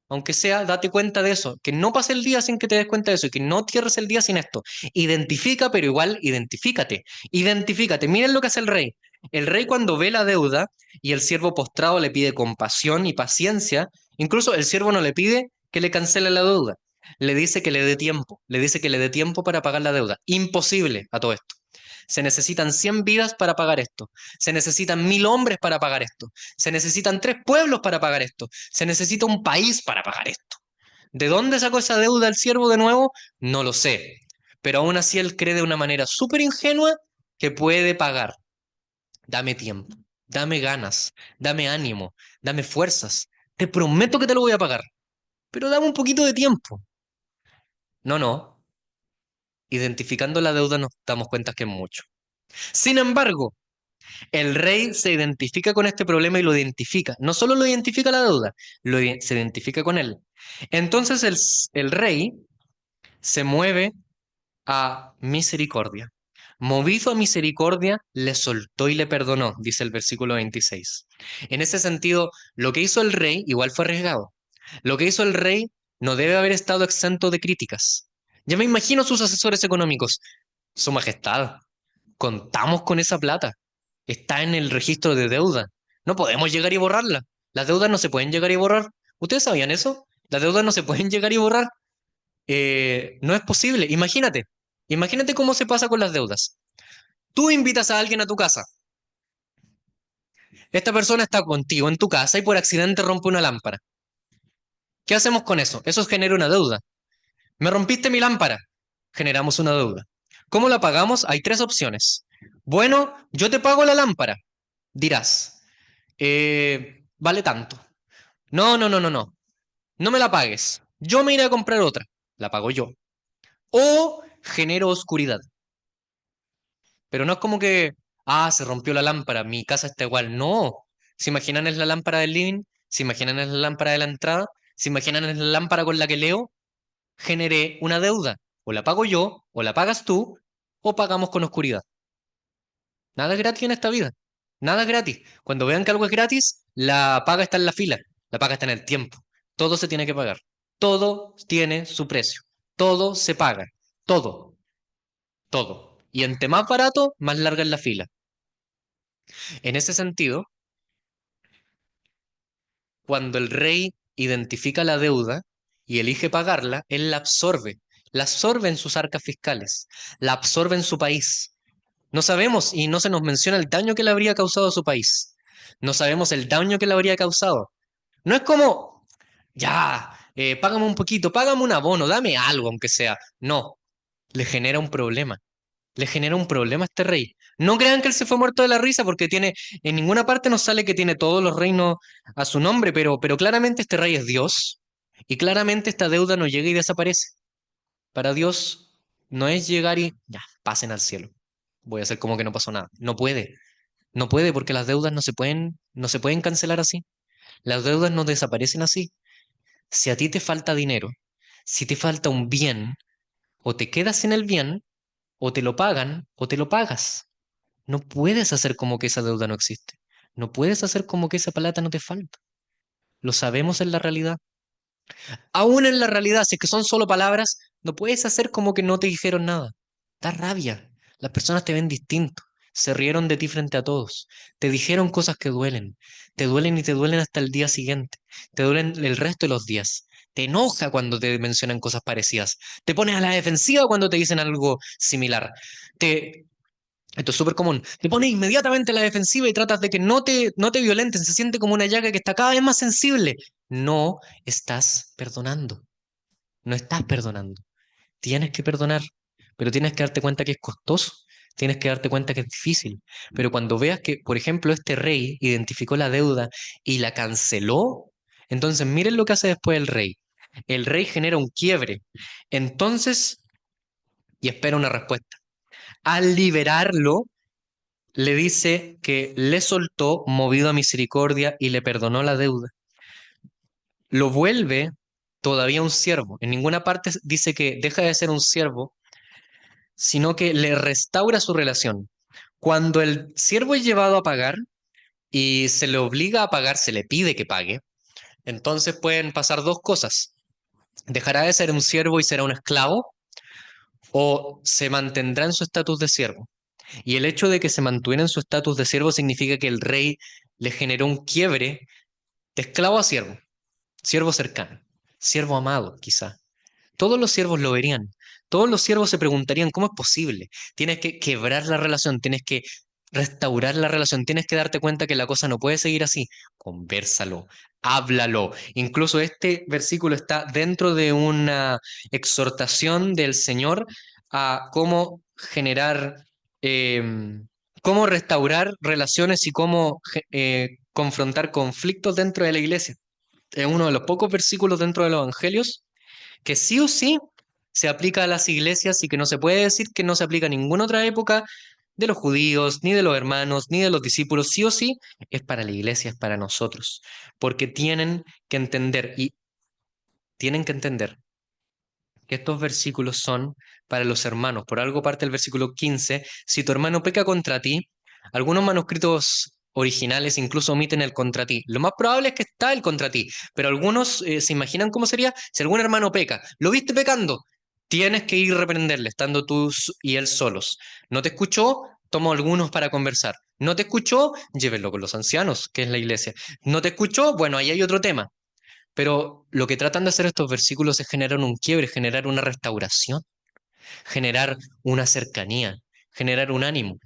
Aunque sea, date cuenta de eso, que no pase el día sin que te des cuenta de eso y que no cierres el día sin esto. Identifica, pero igual identifícate. Identifícate. Miren lo que hace el rey. El rey cuando ve la deuda y el siervo postrado le pide compasión y paciencia, incluso el siervo no le pide que le cancele la deuda. Le dice que le dé tiempo, le dice que le dé tiempo para pagar la deuda. Imposible a todo esto. Se necesitan 100 vidas para pagar esto. Se necesitan 1000 hombres para pagar esto. Se necesitan 3 pueblos para pagar esto. Se necesita un país para pagar esto. ¿De dónde sacó esa deuda el siervo de nuevo? No lo sé. Pero aún así él cree de una manera súper ingenua que puede pagar. Dame tiempo, dame ganas, dame ánimo, dame fuerzas. Te prometo que te lo voy a pagar. Pero dame un poquito de tiempo. No, no. Identificando la deuda nos damos cuenta que es mucho. Sin embargo, el rey se identifica con este problema y lo identifica. No solo lo identifica la deuda, se identifica con él. Entonces el rey se mueve a misericordia. Movido a misericordia, le soltó y le perdonó, dice el versículo 26. En ese sentido, lo que hizo el rey igual fue arriesgado. Lo que hizo el rey no debe haber estado exento de críticas. Ya me imagino sus asesores económicos. Su Majestad, contamos con esa plata. Está en el registro de deuda. No podemos llegar y borrarla. Las deudas no se pueden llegar y borrar. ¿Ustedes sabían eso? Las deudas no se pueden llegar y borrar. No es posible. Imagínate. Imagínate cómo se pasa con las deudas. Tú invitas a alguien a tu casa. Esta persona está contigo en tu casa y por accidente rompe una lámpara. ¿Qué hacemos con eso? Eso genera una deuda. Me rompiste mi lámpara. Generamos una deuda. ¿Cómo la pagamos? Hay tres opciones. Bueno, yo te pago la lámpara. Dirás, vale tanto. No, no, no, no, no. No me la pagues. Yo me iré a comprar otra. La pago yo. O genero oscuridad. Pero no es como que, se rompió la lámpara, mi casa está igual. No. ¿Se imaginan es la lámpara del living? ¿Se imaginan es la lámpara de la entrada? ¿Se imaginan es la lámpara con la que leo? Generé una deuda. O la pago yo, o la pagas tú, o pagamos con oscuridad. Nada es gratis en esta vida. Nada es gratis. Cuando vean que algo es gratis, la paga está en la fila. La paga está en el tiempo. Todo se tiene que pagar. Todo tiene su precio. Todo se paga. Todo. Todo. Y entre más barato, más larga es la fila. En ese sentido, cuando el rey identifica la deuda y elige pagarla, él la absorbe en sus arcas fiscales, la absorbe en su país. No sabemos y no se nos menciona el daño que le habría causado a su país. No sabemos el daño que le habría causado. No es como, ya, págame un poquito, págame un abono, dame algo, aunque sea. No, le genera un problema. Le genera un problema a este rey. No crean que él se fue muerto de la risa porque tiene, en ninguna parte nos sale que tiene todos los reinos a su nombre, pero claramente este rey es Dios y claramente esta deuda no llega y desaparece. Para Dios no es llegar y ya, pasen al cielo. Voy a hacer como que no pasó nada. No puede. No puede porque las deudas no se pueden cancelar así. Las deudas no desaparecen así. Si a ti te falta dinero, si te falta un bien, o te quedas sin el bien, o te lo pagan, o te lo pagas. No puedes hacer como que esa deuda no existe. No puedes hacer como que esa plata no te falta. Lo sabemos en la realidad. Aún en la realidad, si es que son solo palabras, no puedes hacer como que no te dijeron nada. Da rabia. Las personas te ven distinto. Se rieron de ti frente a todos. Te dijeron cosas que duelen. Te duelen y te duelen hasta el día siguiente. Te duelen el resto de los días. Te enoja cuando te mencionan cosas parecidas. Te pones a la defensiva cuando te dicen algo similar. Te, Esto es súper común. Te pones inmediatamente a la defensiva y tratas de que no te violenten. Se siente como una llaga que está cada vez más sensible. No estás perdonando. No estás perdonando. Tienes que perdonar, pero tienes que darte cuenta que es costoso. Tienes que darte cuenta que es difícil. Pero cuando veas que, por ejemplo, este rey identificó la deuda y la canceló, entonces miren lo que hace después el rey. El rey genera un quiebre. Entonces, y espera una respuesta. Al liberarlo, le dice que le soltó movido a misericordia y le perdonó la deuda. Lo vuelve todavía un siervo. En ninguna parte dice que deja de ser un siervo, sino que le restaura su relación. Cuando el siervo es llevado a pagar y se le obliga a pagar, se le pide que pague, entonces pueden pasar dos cosas. Dejará de ser un siervo y será un esclavo, o se mantendrá en su estatus de siervo. Y el hecho de que se mantuviera en su estatus de siervo significa que el rey le generó un quiebre de esclavo a siervo, siervo cercano, siervo amado, quizá. Todos los siervos lo verían. Todos los siervos se preguntarían, ¿cómo es posible? Tienes que quebrar la relación, tienes que restaurar la relación, tienes que darte cuenta que la cosa no puede seguir así. Convérsalo, háblalo. Incluso este versículo está dentro de una exhortación del Señor a cómo generar, cómo restaurar relaciones y cómo confrontar conflictos dentro de la iglesia. Es uno de los pocos versículos dentro de los evangelios que sí o sí se aplica a las iglesias y que no se puede decir que no se aplica a ninguna otra época de los judíos, ni de los hermanos, ni de los discípulos, sí o sí, es para la iglesia, es para nosotros, porque tienen que entender que estos versículos son para los hermanos. Por algo parte el versículo 15, si tu hermano peca contra ti, algunos manuscritos originales incluso omiten el contra ti. Lo más probable es que está el contra ti, pero algunos se imaginan cómo sería si algún hermano peca. ¿Lo viste pecando? Tienes que ir a reprenderle, estando tú y él solos. ¿No te escuchó? Tomo algunos para conversar. ¿No te escuchó? Llévenlo con los ancianos, que es la iglesia. ¿No te escuchó? Bueno, ahí hay otro tema. Pero lo que tratan de hacer estos versículos es generar un quiebre, generar una restauración, generar una cercanía, generar un ánimo.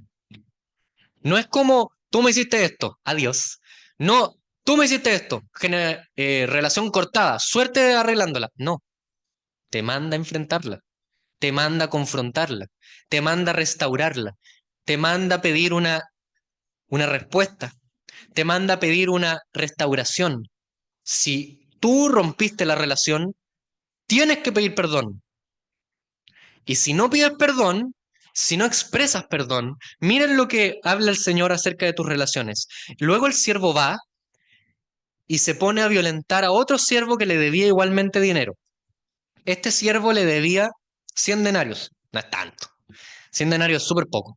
No es como, tú me hiciste esto, adiós. No, tú me hiciste esto, relación cortada, suerte arreglándola. No, te manda a enfrentarla, te manda a confrontarla, te manda a restaurarla, te manda a pedir una respuesta, te manda a pedir una restauración. Si tú rompiste la relación, tienes que pedir perdón. Y si no pides perdón, si no expresas perdón, miren lo que habla el Señor acerca de tus relaciones. Luego el siervo va y se pone a violentar a otro siervo que le debía igualmente dinero. Este siervo le debía 100 denarios, no es tanto. 100 denarios es súper poco.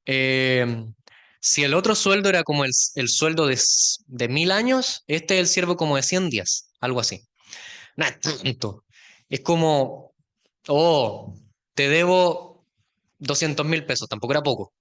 Eh, si el otro sueldo era como el sueldo de 1000 años, este es el siervo como de 100 días, algo así. No es tanto. Es como, oh, te debo 200.000 pesos, tampoco era poco.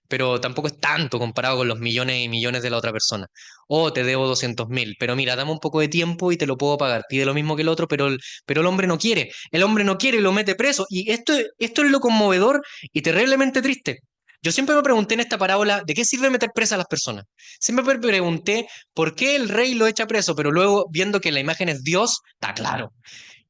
pero tampoco es tanto comparado con los millones y millones de la otra persona. O te debo 200.000, pero mira, dame un poco de tiempo y te lo puedo pagar. Pide lo mismo que el otro, pero el hombre no quiere. El hombre no quiere y lo mete preso. Y esto es lo conmovedor y terriblemente triste. Yo siempre me pregunté en esta parábola, ¿de qué sirve meter presa a las personas? Siempre me pregunté por qué el rey lo echa preso, pero luego viendo que la imagen es Dios, está claro.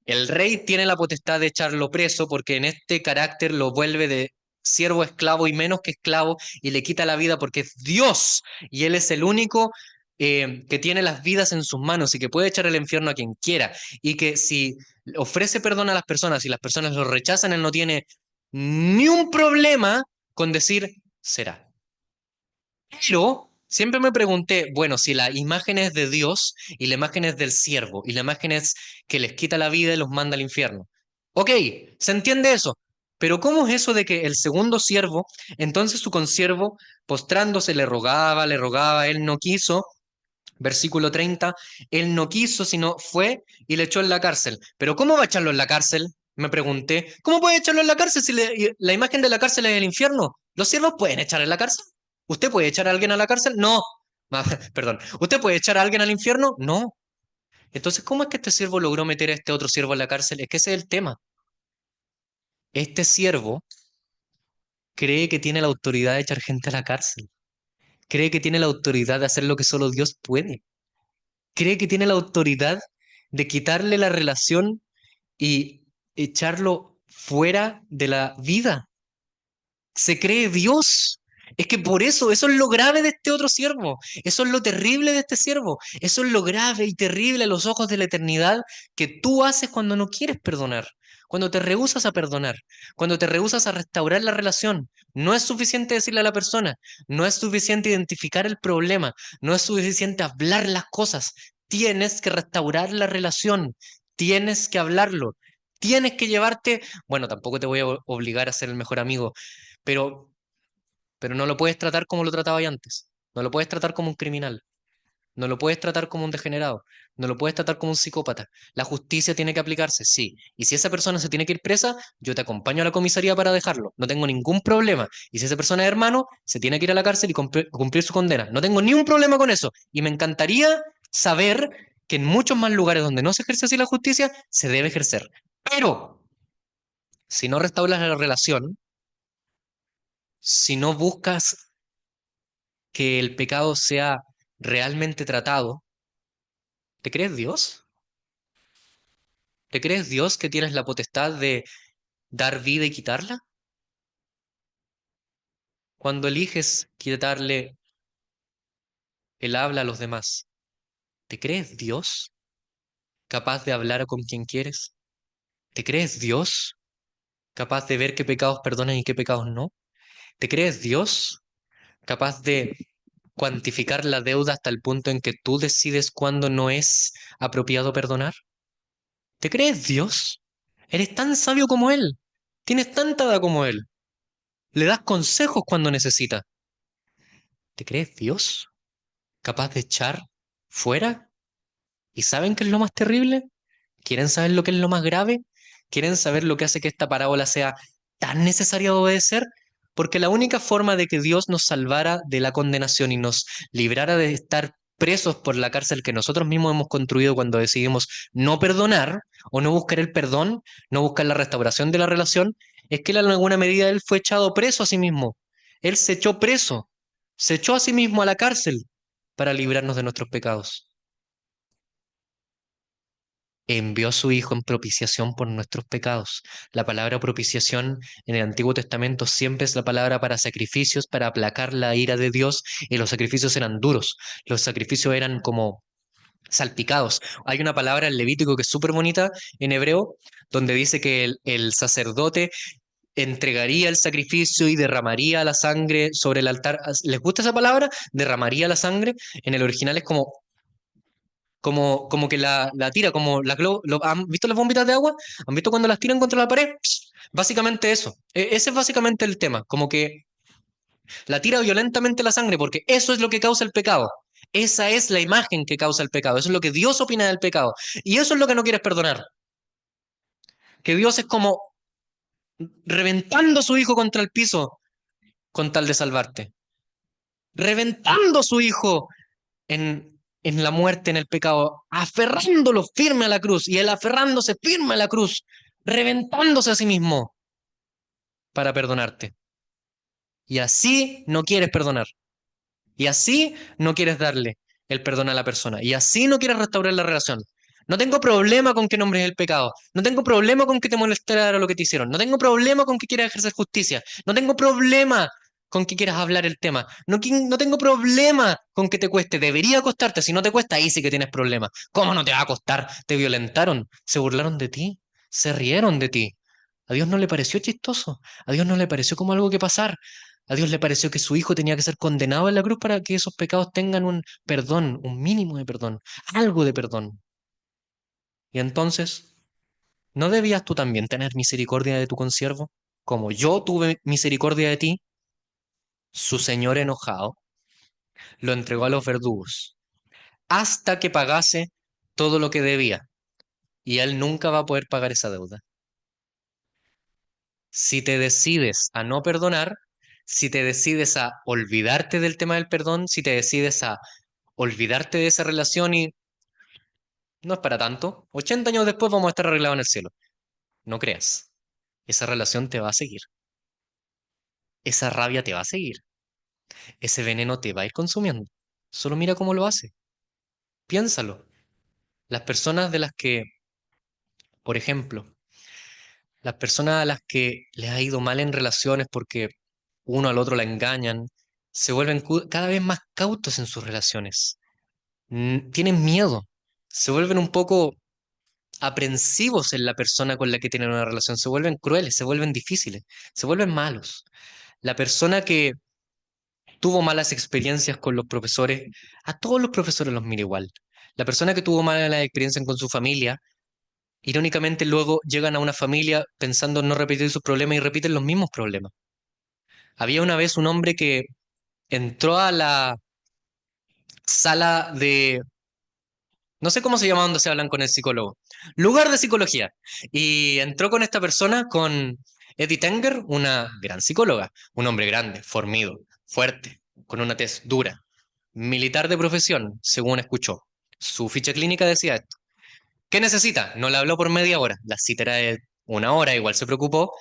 El rey tiene la potestad de echarlo preso porque en este carácter lo vuelve de siervo a esclavo y menos que esclavo y le quita la vida porque es Dios y él es el único que tiene las vidas en sus manos y que puede echar al infierno a quien quiera y que si ofrece perdón a las personas y las personas lo rechazan, él no tiene ni un problema con decir será. Pero siempre me pregunté, bueno, si la imagen es de Dios y la imagen es del siervo y la imagen es que les quita la vida y los manda al infierno. Ok, se entiende eso. Pero ¿cómo es eso de que el segundo siervo, entonces su consiervo, postrándose, le rogaba, él no quiso, versículo 30, él no quiso, sino fue y le echó en la cárcel? Pero ¿cómo va a echarlo en la cárcel? Me pregunté. ¿Cómo puede echarlo en la cárcel si la imagen de la cárcel es el infierno? ¿Los siervos pueden echar en la cárcel? ¿Usted puede echar a alguien a la cárcel? No. Ah, perdón. ¿Usted puede echar a alguien al infierno? No. Entonces, ¿cómo es que este siervo logró meter a este otro siervo en la cárcel? Es que ese es el tema. Este siervo cree que tiene la autoridad de echar gente a la cárcel. Cree que tiene la autoridad de hacer lo que solo Dios puede. Cree que tiene la autoridad de quitarle la relación y echarlo fuera de la vida. Se cree Dios. Es que por eso es lo grave de este otro siervo, eso es lo terrible de este siervo, eso es lo grave y terrible a los ojos de la eternidad que tú haces cuando no quieres perdonar, cuando te rehusas a perdonar, cuando te rehusas a restaurar la relación. No es suficiente decirle a la persona, no es suficiente identificar el problema, no es suficiente hablar las cosas, tienes que restaurar la relación, tienes que hablarlo, tienes que llevarte, bueno, tampoco te voy a obligar a ser el mejor amigo, pero, pero no lo puedes tratar como lo trataba antes. No lo puedes tratar como un criminal. No lo puedes tratar como un degenerado. No lo puedes tratar como un psicópata. La justicia tiene que aplicarse, sí. Y si esa persona se tiene que ir presa, yo te acompaño a la comisaría para dejarlo. No tengo ningún problema. Y si esa persona es hermano, se tiene que ir a la cárcel y cumplir su condena. No tengo ni un problema con eso. Y me encantaría saber que en muchos más lugares donde no se ejerce así la justicia, se debe ejercer. Pero si no restauras la relación, si no buscas que el pecado sea realmente tratado, ¿te crees Dios? ¿Te crees Dios que tienes la potestad de dar vida y quitarla? Cuando eliges quitarle el habla a los demás, ¿te crees Dios capaz de hablar con quien quieres? ¿Te crees Dios capaz de ver qué pecados perdonan y qué pecados no? ¿Te crees Dios capaz de cuantificar la deuda hasta el punto en que tú decides cuándo no es apropiado perdonar? ¿Te crees Dios? Eres tan sabio como Él. Tienes tanta edad como Él. Le das consejos cuando necesita. ¿Te crees Dios? ¿Capaz de echar fuera? ¿Y saben qué es lo más terrible? ¿Quieren saber lo que es lo más grave? ¿Quieren saber lo que hace que esta parábola sea tan necesaria de obedecer? Porque la única forma de que Dios nos salvara de la condenación y nos librara de estar presos por la cárcel que nosotros mismos hemos construido cuando decidimos no perdonar o no buscar el perdón, no buscar la restauración de la relación, es que él en alguna medida él fue echado preso a sí mismo. Él se echó preso, se echó a sí mismo a la cárcel para librarnos de nuestros pecados. Envió a su Hijo en propiciación por nuestros pecados. La palabra propiciación en el Antiguo Testamento siempre es la palabra para sacrificios, para aplacar la ira de Dios, y los sacrificios eran duros, los sacrificios eran como salpicados. Hay una palabra en Levítico que es súper bonita en hebreo, donde dice que el sacerdote entregaría el sacrificio y derramaría la sangre sobre el altar. ¿Les gusta esa palabra? Derramaría la sangre. En el original es como que la tira, como ¿han visto las bombitas de agua? ¿Han visto cuando las tiran contra la pared? Básicamente eso. Ese es básicamente el tema, como que la tira violentamente la sangre, porque eso es lo que causa el pecado. Esa es la imagen que causa el pecado, eso es lo que Dios opina del pecado. Y eso es lo que no quieres perdonar. Que Dios es como reventando a su hijo contra el piso, con tal de salvarte, reventando a su hijo en la muerte, en el pecado, aferrándolo firme a la cruz, y él aferrándose firme a la cruz, reventándose a sí mismo para perdonarte. Y así no quieres perdonar. Y así no quieres darle el perdón a la persona. Y así no quieres restaurar la relación. No tengo problema con que nombres el pecado. No tengo problema con que te molestara lo que te hicieron. No tengo problema con que quieras ejercer justicia. No tengo problema con que quieras hablar el tema. No, no tengo problema con que te cueste. Debería costarte. Si no te cuesta, ahí sí que tienes problemas. ¿Cómo no te va a costar? Te violentaron, se burlaron de ti, se rieron de ti. A Dios no le pareció chistoso. A Dios no le pareció como algo que pasar. A Dios le pareció que su hijo tenía que ser condenado en la cruz para que esos pecados tengan un perdón, un mínimo de perdón, algo de perdón. Y entonces, ¿no debías tú también tener misericordia de tu consiervo? Como yo tuve misericordia de ti, su señor enojado lo entregó a los verdugos hasta que pagase todo lo que debía. Y él nunca va a poder pagar esa deuda. Si te decides a no perdonar, si te decides a olvidarte del tema del perdón, si te decides a olvidarte de esa relación y no es para tanto, 80 años después vamos a estar arreglados en el cielo. No creas, esa relación te va a seguir, esa rabia te va a seguir, ese veneno te va a ir consumiendo. Solo mira cómo lo hace, piénsalo. Las personas de las que, por ejemplo, las personas a las que les ha ido mal en relaciones porque uno al otro la engañan, se vuelven cada vez más cautos en sus relaciones. Tienen miedo, se vuelven un poco aprensivos en la persona con la que tienen una relación, se vuelven crueles, se vuelven difíciles, se vuelven malos. La persona que tuvo malas experiencias con los profesores, a todos los profesores los mira igual. La persona que tuvo malas experiencias con su familia, irónicamente luego llegan a una familia pensando en no repetir sus problemas y repiten los mismos problemas. Había una vez un hombre que entró a la sala de, no sé cómo se llama donde se hablan con el psicólogo, lugar de psicología, y entró con esta persona, con Eddie Tenger, una gran psicóloga, un hombre grande, fornido, fuerte, con una tez dura, militar de profesión, según escuchó. Su ficha clínica decía esto. ¿Qué necesita? No le habló por media hora, la cita era de una hora, igual se preocupó.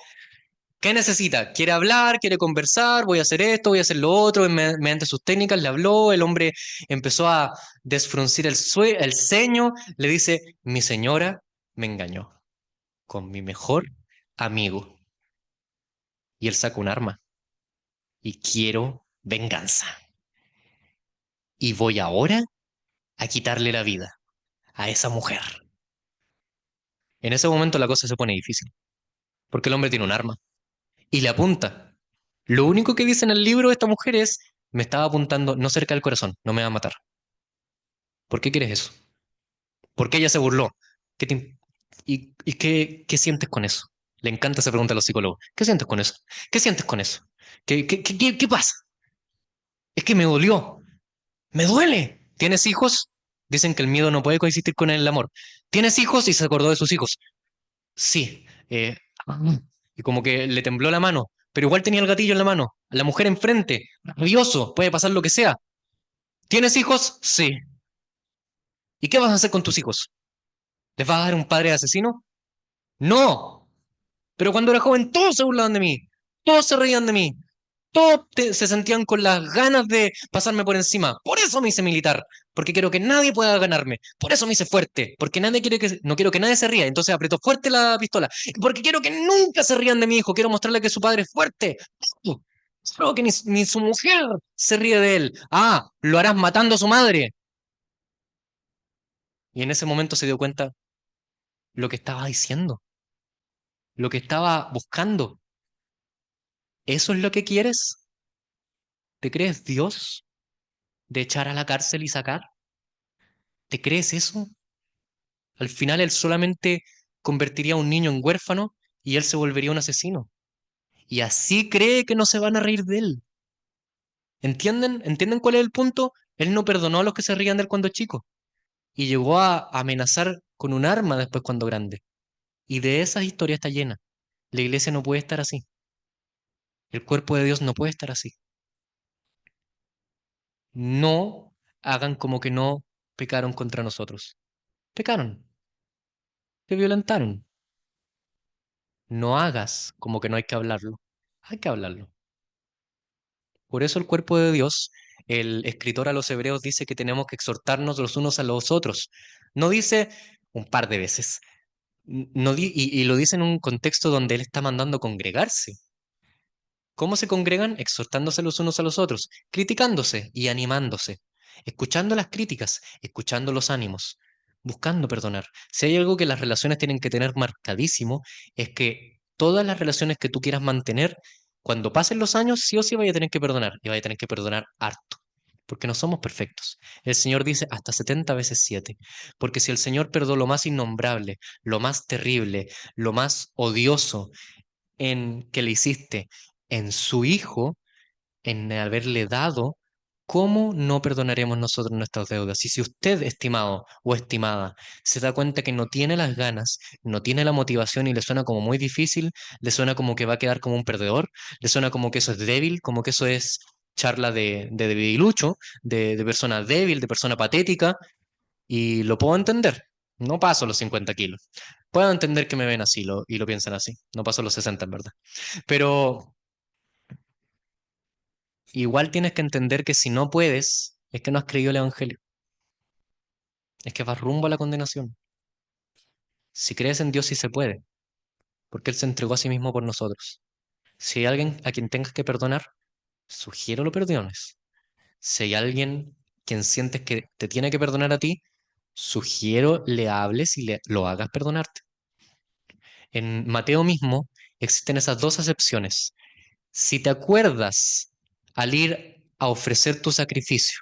¿Qué necesita? ¿Quiere hablar? ¿Quiere conversar? Voy a hacer esto, voy a hacer lo otro. Mediante sus técnicas le habló, el hombre empezó a desfruncir el ceño, le dice, mi señora me engañó con mi mejor amigo. Y él saca un arma y quiero venganza. Y voy ahora a quitarle la vida a esa mujer. En ese momento la cosa se pone difícil, porque el hombre tiene un arma y le apunta. Lo único que dice en el libro de esta mujer es, me estaba apuntando no cerca del corazón, no me va a matar. ¿Por qué quieres eso? ¿Por qué ella se burló? ¿Y qué sientes con eso? Le encanta esa pregunta a los psicólogos. ¿Qué sientes con eso? ¿Qué sientes con eso? ¿Qué pasa? Es que me dolió. ¡Me duele! ¿Tienes hijos? Dicen que el miedo no puede coexistir con el amor. ¿Tienes hijos? Y se acordó de sus hijos. Sí. Y como que le tembló la mano, pero igual tenía el gatillo en la mano. La mujer enfrente, rabioso, puede pasar lo que sea. ¿Tienes hijos? Sí. ¿Y qué vas a hacer con tus hijos? ¿Les vas a dar un padre asesino? No. Pero cuando era joven todos se burlaban de mí, todos se reían de mí, todos se sentían con las ganas de pasarme por encima. Por eso me hice militar, porque quiero que nadie pueda ganarme. Por eso me hice fuerte, porque nadie quiere no quiero que nadie se ría. Entonces apretó fuerte la pistola, porque quiero que nunca se rían de mi hijo. Quiero mostrarle que su padre es fuerte. Solo que ni su mujer se ríe de él. Ah, lo harás matando a su madre. Y en ese momento se dio cuenta lo que estaba diciendo, lo que estaba buscando. ¿Eso es lo que quieres? ¿Te crees Dios de echar a la cárcel y sacar? ¿Te crees eso? Al final él solamente convertiría a un niño en huérfano y él se volvería un asesino. Y así cree que no se van a reír de él. ¿Entienden? ¿Entienden cuál es el punto? Él no perdonó a los que se rían de él cuando chico y llegó a amenazar con un arma después cuando grande. Y de esas historias está llena. La iglesia no puede estar así. El cuerpo de Dios no puede estar así. No hagan como que no pecaron contra nosotros. Pecaron, te violentaron. No hagas como que no hay que hablarlo. Hay que hablarlo. Por eso el cuerpo de Dios, el escritor a los hebreos dice que tenemos que exhortarnos los unos a los otros. No dice un par de veces. No y lo dice en un contexto donde él está mandando congregarse. ¿Cómo se congregan? Exhortándose los unos a los otros, criticándose y animándose, escuchando las críticas, escuchando los ánimos, buscando perdonar. Si hay algo que las relaciones tienen que tener marcadísimo, es que todas las relaciones que tú quieras mantener, cuando pasen los años, sí o sí vaya a tener que perdonar, y vaya a tener que perdonar harto. Porque no somos perfectos. El Señor dice hasta 70 veces 7. Porque si el Señor perdonó lo más innombrable, lo más terrible, lo más odioso, en que le hiciste en su Hijo, en haberle dado, ¿cómo no perdonaremos nosotros nuestras deudas? Y si usted, estimado o estimada, se da cuenta que no tiene las ganas, no tiene la motivación y le suena como muy difícil, le suena como que va a quedar como un perdedor, le suena como que eso es débil, como que eso es charla de debilucho, de persona débil, de persona patética, y lo puedo entender. No paso los 50 kilos. Puedo entender que me ven así y lo piensan así. No paso los 60 en verdad. Pero igual tienes que entender que si no puedes, es que no has creído el Evangelio. Es que vas rumbo a la condenación. Si crees en Dios, sí se puede, porque Él se entregó a sí mismo por nosotros. Si hay alguien a quien tengas que perdonar, sugiero lo perdones. Si hay alguien quien sientes que te tiene que perdonar a ti, sugiero le hables y lo hagas perdonarte. En Mateo mismo existen esas dos acepciones. Si te acuerdas al ir a ofrecer tu sacrificio,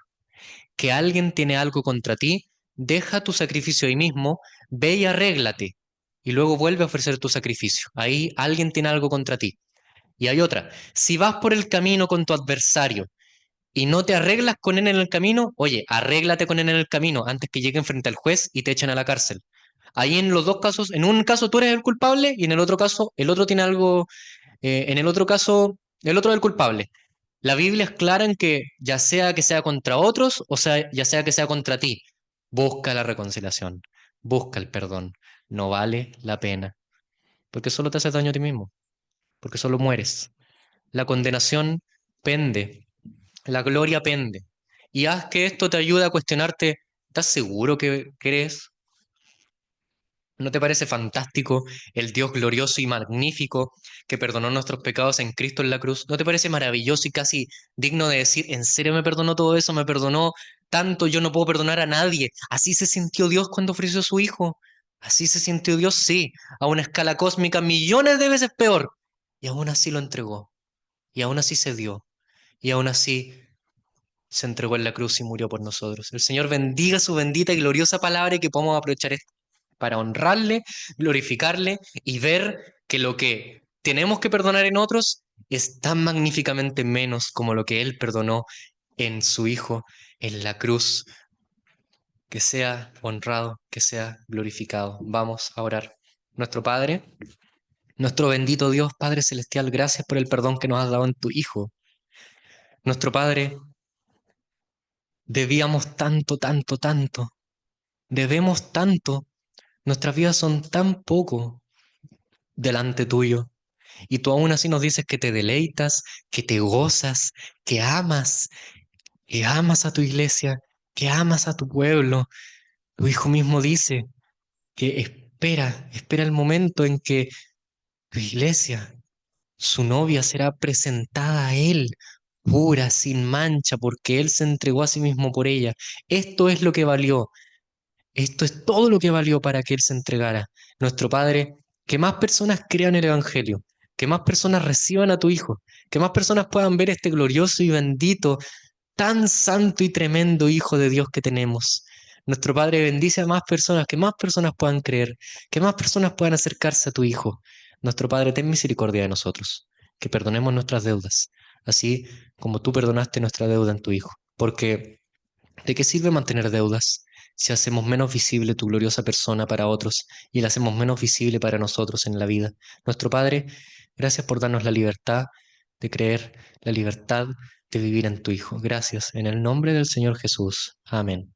que alguien tiene algo contra ti, deja tu sacrificio ahí mismo, ve y arréglate, y luego vuelve a ofrecer tu sacrificio. Ahí alguien tiene algo contra ti. Y hay otra, si vas por el camino con tu adversario y no te arreglas con él en el camino, oye, arréglate con él en el camino antes que lleguen frente al juez y te echen a la cárcel. Ahí en los dos casos, en un caso tú eres el culpable y en el otro caso el otro tiene algo, en el otro caso el otro es el culpable. La Biblia es clara en que sea contra otros, o sea, ya sea que sea contra ti, busca la reconciliación, busca el perdón. No vale la pena, porque solo te haces daño a ti mismo, porque solo mueres. La condenación pende, la gloria pende. Y haz que esto te ayude a cuestionarte, ¿estás seguro que crees? ¿No te parece fantástico el Dios glorioso y magnífico que perdonó nuestros pecados en Cristo en la cruz? ¿No te parece maravilloso y casi digno de decir, en serio me perdonó todo eso, me perdonó tanto, yo no puedo perdonar a nadie? Así se sintió Dios cuando ofreció a su Hijo. Así se sintió Dios, sí, a una escala cósmica millones de veces peor. Y aún así lo entregó, y aún así se dio, y aún así se entregó en la cruz y murió por nosotros. El Señor bendiga su bendita y gloriosa palabra y que podamos aprovechar esto para honrarle, glorificarle y ver que lo que tenemos que perdonar en otros es tan magníficamente menos como lo que Él perdonó en su Hijo en la cruz. Que sea honrado, que sea glorificado. Vamos a orar. Nuestro Padre, nuestro bendito Dios, Padre Celestial, gracias por el perdón que nos has dado en tu Hijo. Nuestro Padre, debíamos tanto, tanto, tanto. Debemos tanto. Nuestras vidas son tan poco delante tuyo. Y tú aún así nos dices que te deleitas, que te gozas, que amas, que amas a tu iglesia, que amas a tu pueblo. Tu Hijo mismo dice que espera el momento en que tu iglesia, su novia, será presentada a Él, pura, sin mancha, porque Él se entregó a sí mismo por ella. Esto es lo que valió. Esto es todo lo que valió para que Él se entregara. Nuestro Padre, que más personas crean el Evangelio, que más personas reciban a tu Hijo, que más personas puedan ver este glorioso y bendito, tan santo y tremendo Hijo de Dios que tenemos. Nuestro Padre bendice a más personas, que más personas puedan creer, que más personas puedan acercarse a tu Hijo. Nuestro Padre, ten misericordia de nosotros, que perdonemos nuestras deudas, así como tú perdonaste nuestra deuda en tu Hijo. Porque ¿de qué sirve mantener deudas si hacemos menos visible tu gloriosa persona para otros y la hacemos menos visible para nosotros en la vida? Nuestro Padre, gracias por darnos la libertad de creer, la libertad de vivir en tu Hijo. Gracias, en el nombre del Señor Jesús. Amén.